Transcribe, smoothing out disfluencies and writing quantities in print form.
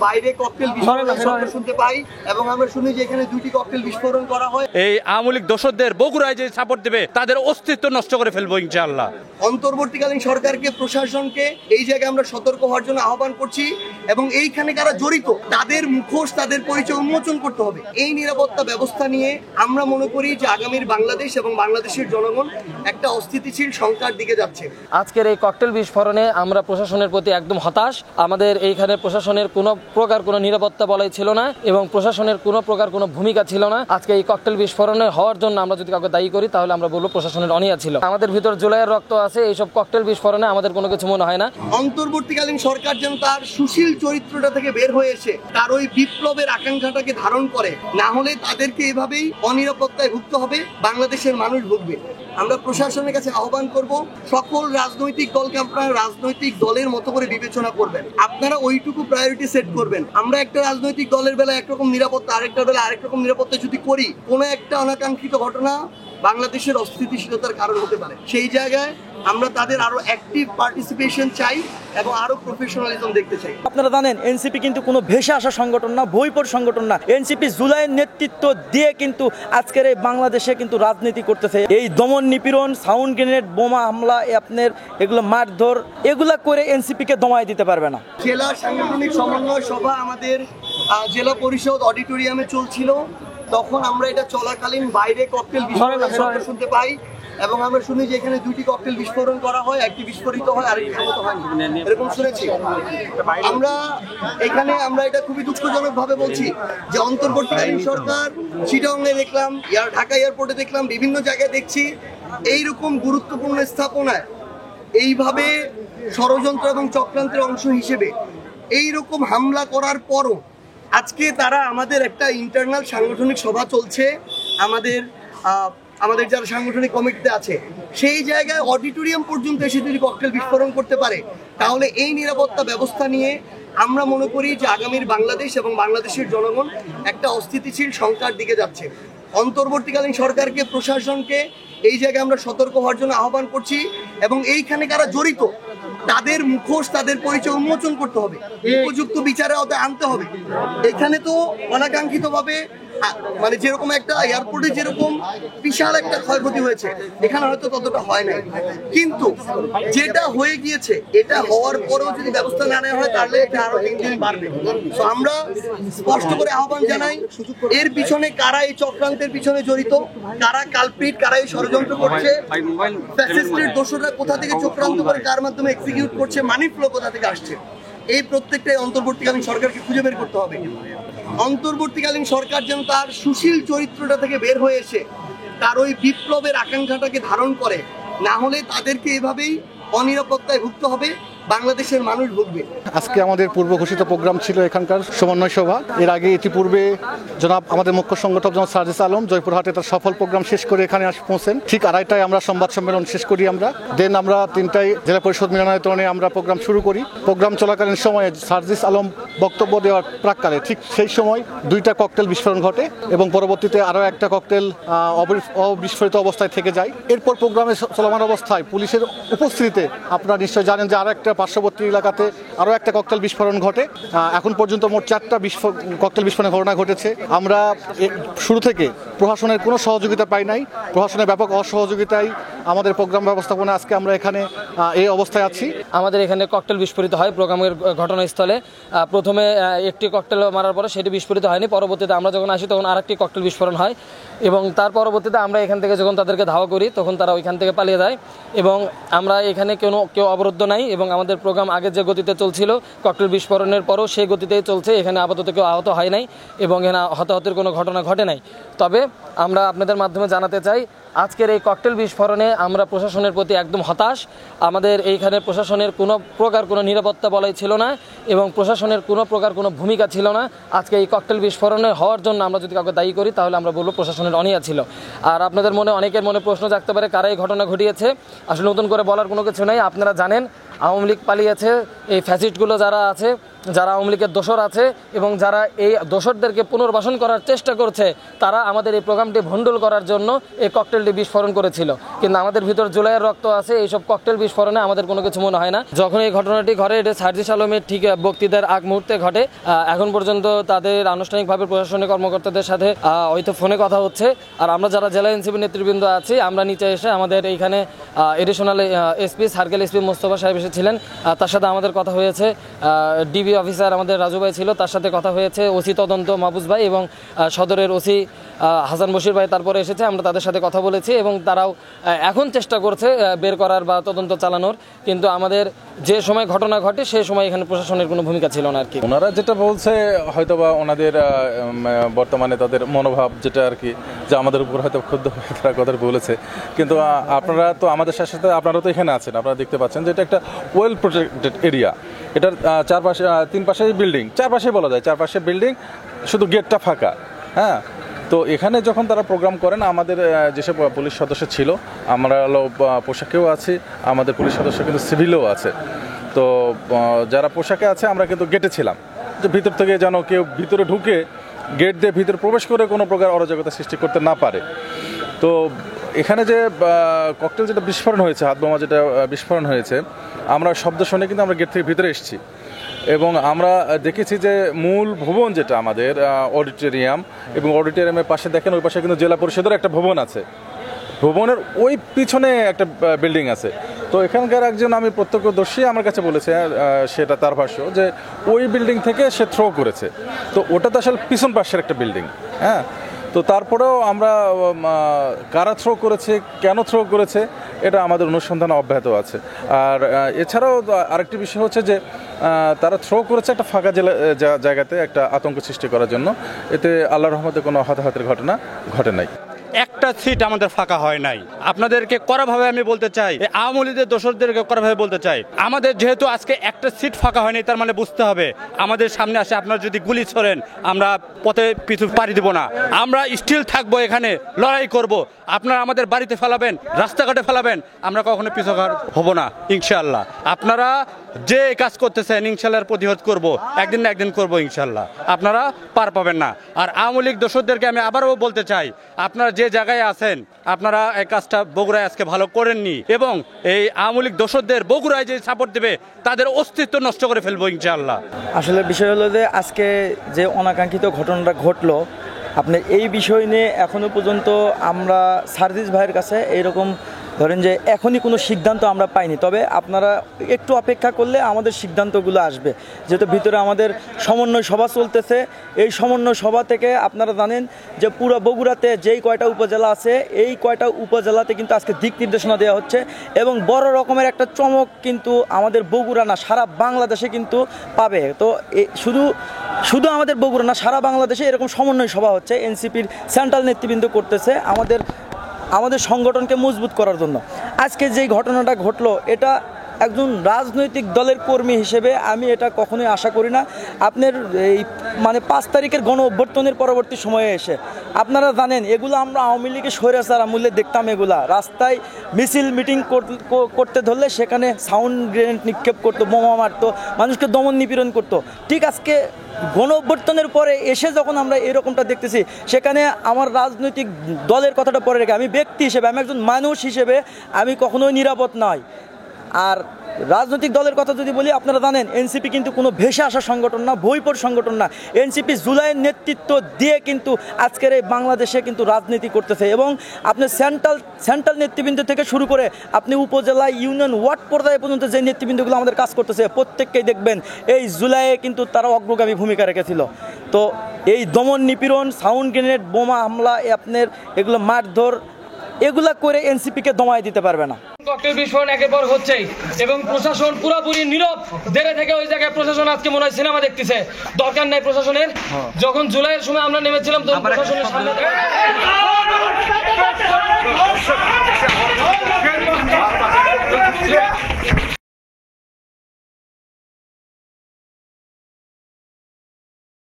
বাইরে ককটেল বিস্ফোরণের শব্দ শুনতে পাই এবং আমরা শুনি যে এখানে দুটি ককটেল বিস্ফোরণ করা হয়। এই আওয়ামী লীগ দোসরদের বগুড়ায় যে সাপোর্ট দেবে তাদের অস্তিত্ব নষ্ট করে ফেলবো ইনশাআল্লাহ। অন্তর্বর্তীকালীন সরকারকে, প্রশাসনকে এই জায়গায় আমরা সতর্ক হওয়ার জন্য আহ্বান করছি এবং এইখানে যারা জড়িত তাদের মুখোশ, তাদের পরিচয় উন্মোচন করতে হবে। এই নিরাপত্তা ব্যবস্থা নিয়ে আমরা মনে করি যে আগামীর বাংলাদেশ এবং বাংলাদেশের জনগণ একটা অস্থিতিশীল সংকট দিকে যাচ্ছে। আজকের এই ককটেল বিস্ফোরণে আমরা প্রশাসনের প্রতি একদম হতাশ। আমাদের এইখানে প্রশাসনের কোনো প্রকার কোনো নিরাপত্তা বলয় ছিল না এবং প্রশাসনের কোনো প্রকার কোনো ভূমিকা ছিল না। আজকে এই ককটেল বিস্ফোরণে হওয়ার জন্য আমরা যদি কাউকে দায়ী করি তাহলে আমরা বলবো প্রশাসনের অনিয়া ছিল। আমাদের ভিতর জুলাইয়ের রক্ত আছে, এইসব ককটেল বিস্ফোরণে আমাদের কোনো কিছু মনে হয় না। অন্তর্বর্তীকালীন সরকার যেন তার সুশীল চরিত্রটা থেকে বের হয়ে এসে তার ওই বিপ্লবের আকাঙ্ক্ষাটাকে ধারণ করে, না হলে তাদেরকে এভাবেই অনিরাপত্তায় ভুগতে হবে, বাংলাদেশের মানুষ ভুগবে। আমরা প্রশাসনের কাছে আহ্বান করব, সকল রাজনৈতিক দলকে আপনারা রাজনৈতিক দলের মতো করে বিবেচনা করবেন, আপনারা ওইটুকু প্রায়োরিটি সেট করবেন। আমরা একটা রাজনৈতিক দলের বেলা একরকম নিরাপত্তা, আরেকটা বেলা আরেক রকম নিরাপত্তা যদি করি, কোনো একটা অনাকাঙ্ক্ষিত ঘটনা বাংলাদেশের অস্থিতিশীলতার কারণ হতে পারে। সেই জায়গায় আমরা তাদের আরো অ্যাক্টিভ পার্টিসিপেশন চাই এবং আরো প্রফেশনালিজম দেখতে চাই। আপনারা জানেন এনসিপি কিন্তু কোনো ভেসে আসা সংগঠন না, বইপড় সংগঠন না। এনসিপি জুলাইয়ের নেতৃত্ব দিয়ে কিন্তু আজকের এই বাংলাদেশে কিন্তু রাজনীতি করতেছে। এই দমন নিপীড়ন, সাউন্ড গ্রেনেড, বোমা হামলা, আপনার এগুলো মারধর, এগুলা করে এনসিপিকে দমায় দিতে পারবে না। জেলা সাংগঠনিক সমন্বয় সভা আমাদের জেলা পরিষদ অডিটোরিয়ামে চলছিল, তখন আমরা এটা চলাকালীন বাইরে ককটেল বিস্ফোরণের শব্দ শুনতে পাই এবং আমরা শুনি যে এখানে দুটি ককটেল বিস্ফোরণ করা হয়, একটি বিস্ফোরিত হয় আর একটি হয়নি, এরকম শুনেছি। আমরা এটা খুবই দুঃখজনক ভাবে বলছি যে অন্তর্বর্তীকালীন সরকার চিটাগংয়ে দেখলাম, ঢাকা এয়ারপোর্টে দেখলাম, বিভিন্ন জায়গায় দেখছি এইরকম গুরুত্বপূর্ণ স্থাপনায় এইভাবে ষড়যন্ত্র এবং চক্রান্তের অংশ হিসেবে এইরকম হামলা করার পরও আজকে তারা আমাদের একটা ইন্টারনাল সাংগঠনিক সভা চলছে, আমাদের যারা সাংগঠনিক কমিটিতে আছে, সেই জায়গায় অডিটোরিয়াম পর্যন্ত এসে যদি ককটেল বিস্ফোরণ করতে পারে, তাহলে এই নিরাপত্তা ব্যবস্থা নিয়ে আমরা মনে করি যে আগামীর বাংলাদেশ এবং বাংলাদেশের জনগণ একটা অস্থিতিশীল সংকট দিকে যাচ্ছে। অন্তর্বর্তীকালীন সরকারকে, প্রশাসনকে এই জায়গায় আমরা সতর্ক হওয়ার জন্য আহ্বান করছি এবং এইখানে যারা জড়িত তাদের মুখোশ, তাদের পরিচয় উন্মোচন করতে হবে, উপযুক্ত বিচারের আওতায় আনতে হবে। এখানে তো অনাকাঙ্ক্ষিতভাবে মানে যেরকম একটা এয়ারপোর্টে যেরকম বিশাল একটা ক্ষয়ক্ষতি হয়েছে, এখানে হয়তো ততটা হয় নাই, কিন্তু যেটা হয়ে গিয়েছে এটা হওয়ার পরেও যদি ব্যবস্থা না নেওয়া হয় তাহলে এটা আরো দিন দিন বাড়বে। তো আমরা স্পষ্ট করে আহ্বান জানাই, এর পিছনে কারা, এই চক্রান্তের পিছনে জড়িত, কারা কালপ্রিট, কারা এই ষড়যন্ত্র করছে, ফ্যাসিস্টের দোসররা কোথা থেকে চক্রান্ত করে কার মাধ্যমে এক্সিকিউট করছে, মানি ফ্লো কোথা থেকে আসছে, এই প্রত্যেকটাই অন্তর্বর্তীকালীন সরকারকে খুঁজে বের করতে হবে। অন্তর্বর্তীকালীন সরকার যেন তার সুশীল চরিত্রটা থেকে বের হয়ে এসে তার ওই বিপ্লবের আকাঙ্ক্ষাটাকে ধারণ করে, না হলে তাদেরকে এভাবেই অনিরাপত্তায় ভুগতে হবে, বাংলাদেশের মানুষ ভুগবে। আজকে আমাদের পূর্ব ঘোষিত প্রোগ্রাম ছিল এখানকার সমন্বয় সভা। এর আগে ইতিপূর্বে জনাব আমাদের মুখ্য সংগঠক জনাব সার্জিস আলম জয়পুরহাটে তার সফল প্রোগ্রাম শেষ করে এখানে পৌঁছেন। ঠিক 2:30টায় আমরা সংবাদ সম্মেলন শেষ করি। আমরা আমরা 3টায় জেলা পরিষদ মিলনায়তনে আমরা প্রোগ্রাম শুরু করি। প্রোগ্রাম চলাকালীন সময়ে সার্জিস আলম বক্তব্য দেওয়ার প্রাককালে ঠিক সেই সময় 2টা ককটেল বিস্ফোরণ ঘটে এবং পরবর্তীতে আরও একটা ককটেল অবিস্ফোরিত অবস্থায় থেকে যায়। এরপর প্রোগ্রামে চলমান অবস্থায় পুলিশের উপস্থিতিতে আপনারা নিশ্চয় জানেন যে আরও একটা পার্শ্ববর্তী এলাকাতে আরও একটা ককটেল বিস্ফোরণ ঘটে। এখন পর্যন্ত মোট 4টা ককটেল বিস্ফোরণের ঘটনা ঘটেছে। আমরা শুরু থেকে প্রশাসনের কোনো সহযোগিতা পাই নাই, প্রশাসনের ব্যাপক অসহযোগিতায় আমাদের প্রোগ্রাম ব্যবস্থাপনা আজকে আমরা এখানে এই অবস্থায় আছি। আমাদের এখানে ককটেল বিস্ফোরিত হয় প্রোগ্রামের ঘটনাস্থলে। প্রথমে একটি ককটেল মারার পরে সেটি বিস্ফোরিত হয়নি, পরবর্তীতে আমরা যখন আসি তখন আরেকটি ককটেল বিস্ফোরণ হয় এবং তার পরবর্তীতে আমরা এখান থেকে যখন তাদেরকে ধাওয়া করি তখন তারা ওইখান থেকে পালিয়ে যায় এবং আমরা এখানে কেউ অবরুদ্ধ নাই এবং আমাদের প্রোগ্রাম আগে যে গতিতে চলছিল ককটেল বিস্ফোরণের পরও সেই গতিতেই চলছে। এখানে আপাতত কেউ আহত হয় নাই এবং এখানে হতাহতের কোনো ঘটনা ঘটে নাই। তবে আমরা আপনাদের মাধ্যমে জানাতে চাই, আজকের এই ককটেল বিস্ফোরণে আমরা প্রশাসনের প্রতি একদম হতাশ। আমাদের এইখানে প্রশাসনের কোনো প্রকার কোনো নিরাপত্তা বলয় ছিল না এবং প্রশাসনের কোনো প্রকার কোনো ভূমিকা ছিল না। আজকে এই ককটেল বিস্ফোরণে হওয়ার জন্য আমরা যদি কাউকে দায়ী করি তাহলে আমরা বলবো প্রশাসনের অনিয়া ছিল। আর আপনাদের মনে অনেকের মনে প্রশ্ন জাগতে পারে কারা এই ঘটনা ঘটিয়েছে। আসলে নতুন করে বলার কোনো কিছু নেই, আপনারা জানেন আওয়ামী লীগ পালিয়েছে, এই ফ্যাসিস্টগুলো যারা আছে যারা আওয়ামী লীগের দোসর আছে এবং যারা এই দোসরদেরকে পুনর্বাসন করার চেষ্টা করছে, তারা আমাদের এই প্রোগ্রামটি ভণ্ডুল করার জন্য এই ককটেলটি বিস্ফোরণ করেছিল। কিন্তু আমাদের ভিতর জুলাইয়ের রক্ত আছে, এইসব ককটেল বিস্ফোরণে আমাদের কোনো কিছু মনে হয় না। যখন এই ঘটনাটি ঘটে, এটা সার্জিস আলমের ঠিক বক্তৃতার আগ মুহূর্তে ঘটে। এখন পর্যন্ত তাদের আনুষ্ঠানিকভাবে প্রশাসনিক কর্মকর্তাদের সাথে হয়তো ফোনে কথা হচ্ছে। আর আমরা যারা জেলা এনসিপি নেতৃবৃন্দ আছি, আমরা নিচে এসে আমাদের এইখানে additional SP circle SP Mostafa সাহেব এসেছিলেন, তার সাথে আমাদের কথা হয়েছে। ডিবি অফিসার আমাদের রাজু ভাই ছিল, তার সাথে কথা হয়েছে। ওসি তদন্ত মাহবুজ ভাই এবং সদরের ওসি হাসান বশির ভাই তারপরে এসেছে, আমরা তাদের সাথে কথা বলেছি এবং তারাও এখন চেষ্টা করছে বের করার বা তদন্ত চালানোর। কিন্তু আমাদের যে সময় ঘটনা ঘটে সেই সময় এখানে প্রশাসনের কোনো ভূমিকা ছিল না আর কি। ওনারা যেটা বলছে হয়তোবা ওনাদের বর্তমানে তাদের মনোভাব যেটা আর কি, যে আমাদের উপর হয়তো ক্ষুব্ধ হয়ে তারা কথা বলেছে। কিন্তু আপনারা তো আমাদের সাথে আপনারা তো এখানে আছেন, আপনারা দেখতে পাচ্ছেন যে এটা একটা ওয়েল প্রোটেক্টেড এরিয়া। এটার চারপাশে 3 পাশেই বিল্ডিং, চারপাশেই বলা যায় 4 পাশে বিল্ডিং, শুধু গেটটা ফাঁকা। হ্যাঁ, তো এখানে যখন তারা প্রোগ্রাম করেন, আমাদের যেসব পুলিশ সদস্য ছিল, আমরা হলো পোশাকেও আছি, আমাদের পুলিশ সদস্য কিন্তু সিভিলও আছে। তো যারা পোশাকে আছে আমরা কিন্তু গেটে ছিলাম, যে ভিতর থেকে যেন কেউ ভিতরে ঢুকে গেট দিয়ে ভিতরে প্রবেশ করে কোনো প্রকার অরাজকতা সৃষ্টি করতে না পারে। তো এখানে যে ককটেল যেটা বিস্ফোরণ হয়েছে, হাত বোমা যেটা বিস্ফোরণ হয়েছে, আমরা শব্দ শুনে কিন্তু আমরা গেট থেকে ভিতরে এসেছি এবং আমরা দেখেছি যে মূল ভবন যেটা আমাদের অডিটোরিয়াম, এবং অডিটোরিয়ামের পাশে দেখেন ওই পাশে কিন্তু জেলা পরিষদের একটা ভবন আছে, ভবনের ওই পিছনে একটা বিল্ডিং আছে। তো এখানকার একজন আমি প্রত্যক্ষদর্শী আমার কাছে বলেছে, সেটা তার ভাষ্য, যে ওই বিল্ডিং থেকে সে থ্রো করেছে। তো ওটা তো আসলে পিছন পাশের একটা বিল্ডিং। হ্যাঁ, তো তারপরেও আমরা কারা থ্রো করেছে, কেন থ্রো করেছে, এটা আমাদের অনুসন্ধান অব্যাহত আছে। আর এছাড়াও আরেকটি বিষয় হচ্ছে যে তারা থ্রো করেছে একটা ফাঁকা জায়গাতে একটা আতঙ্ক সৃষ্টি করার জন্য। এতে আল্লাহর রহমতে কোনো হতাহতের ঘটনা ঘটে নাই। একটা সিট আমাদের ফাঁকা হয় নাই। আপনাদেরকে কড়াভাবে আমি বলতে চাই, আওয়ামী লীগের দোসরদেরকে কড়াভাবে বলতে চাই, আমাদের যেহেতু আজকে একটা সিট ফাঁকা হয়নি, তার মানে বুঝতে হবে আমাদের সামনে আসে আপনারা যদি গুলি ছোড়েন, আমরা পথে পিছু পাড়ি দেব না, আমরা স্টিল থাকবো, এখানে লড়াই করব। আপনারা আমাদের বাড়িতে ফেলাবেন, রাস্তাঘাটে ফেলাবেন, আমরা কখনো পিছু হব না ইনশাআল্লাহ। আপনারা যে কাজ করতেছেন ইনশাআল্লাহ প্রতিহত করব, একদিন না একদিন করব ইনশাআল্লাহ, আপনারা পার পাবেন না। আর আওয়ামী লীগ দোসরদেরকে আমি আবারও বলতে চাই, আপনারা যে জায়গায় আছেন, আপনারা এই কাজটা বগুড়ায় আজকে ভালো করেননি, এবং এই আওয়ামী লীগ দোসরদের বগুড়ায় যে সাপোর্ট দেবে তাদের অস্তিত্ব নষ্ট করে ফেলবো ইনশাআল্লাহ। আসলে বিষয় হলো যে আজকে যে অনাকাঙ্ক্ষিত ঘটনাটা ঘটলো, আপনি এই বিষয় নিয়ে এখনো পর্যন্ত আমরা সার্জিস ভাইয়ের কাছে এইরকম ধরেন যে এখনই কোনো সিদ্ধান্ত আমরা পাইনি। তবে আপনারা একটু অপেক্ষা করলে আমাদের সিদ্ধান্তগুলো আসবে, যেহেতু ভিতরে আমাদের সমন্বয় সভা চলতেছে। এই সমন্বয় সভা থেকে আপনারা জানেন যে পুরো বগুড়াতে যেই কয়টা উপজেলা আছে, এই কয়টা উপজেলাতে কিন্তু আজকে দিক নির্দেশনা দেওয়া হচ্ছে, এবং বড় রকমের একটা চমক কিন্তু আমাদের বগুড়া না সারা বাংলাদেশে কিন্তু পাবে। তো শুধু আমাদের বগুড়া না, সারা বাংলাদেশে এরকম সমন্বয় সভা হচ্ছে, এনসিপির সেন্ট্রাল নেতৃবৃন্দ করতেছে আমাদের সংগঠনকে মজবুত করার জন্য। আজকে যেই ঘটনাটা ঘটলো, এটা একজন রাজনৈতিক দলের কর্মী হিসেবে আমি এটা কখনোই আশা করি না। আপনার এই 5 তারিখের গণ অভ্যর্থনের পরবর্তী সময়ে এসে আপনারা জানেন, এগুলো আমরা আওয়ামী লীগের স্বৈরাচার আমলে দেখতাম, এগুলা রাস্তায় মিছিল মিটিং করতে ধরলে সেখানে সাউন্ড গ্রেনেড নিক্ষেপ করতো, বোমা মারতো, মানুষকে দমন নিপীড়ন করতো। ঠিক আজকে গণ অভ্যর্থনের পরে এসে যখন আমরা এরকমটা দেখতেছি, সেখানে আমার রাজনৈতিক দলের কথাটা পরে রেখে আমি ব্যক্তি হিসেবে, আমি একজন মানুষ হিসেবে আমি কখনোই নিরাপদ নয়। আর রাজনৈতিক দলের কথা যদি বলি, আপনারা জানেন এনসিপি কিন্তু কোনো ভেসে আসা সংগঠন না, বইপড় সংগঠন না। এনসিপি জুলাইয়ের নেতৃত্ব দিয়ে কিন্তু আজকের এই বাংলাদেশে কিন্তু রাজনীতি করতেছে, এবং আপনি সেন্ট্রাল নেতৃবৃন্দ থেকে শুরু করে আপনি উপজেলা, ইউনিয়ন, ওয়ার্ড পর্যায়ে পর্যন্ত যে নেতৃবৃন্দগুলো আমাদের কাজ করতেছে, প্রত্যেককেই দেখবেন এই জুলাইয়ে কিন্তু তারা অগ্রগামী ভূমিকা রেখেছিল। তো এই দমন নিপীড়ন, সাউন্ড গ্রেনেড, বোমা হামলা, আপনার এগুলো মারধর, এগুলা করে এনসিপিকে দমায় দিতে পারবে না। ককটেল বিস্ফোরণ একের পর হচ্ছেই, এবং প্রশাসন পুরোপুরি নীরব দেড়ে থেকে ওই জায়গায় প্রশাসন আজকে মনে হয় সিনেমা দেখতেছে। দরকার নাই প্রশাসনের। যখন জুলাইয়ের সময় আমরা নেমেছিলাম তখন প্রশাসনের সামনে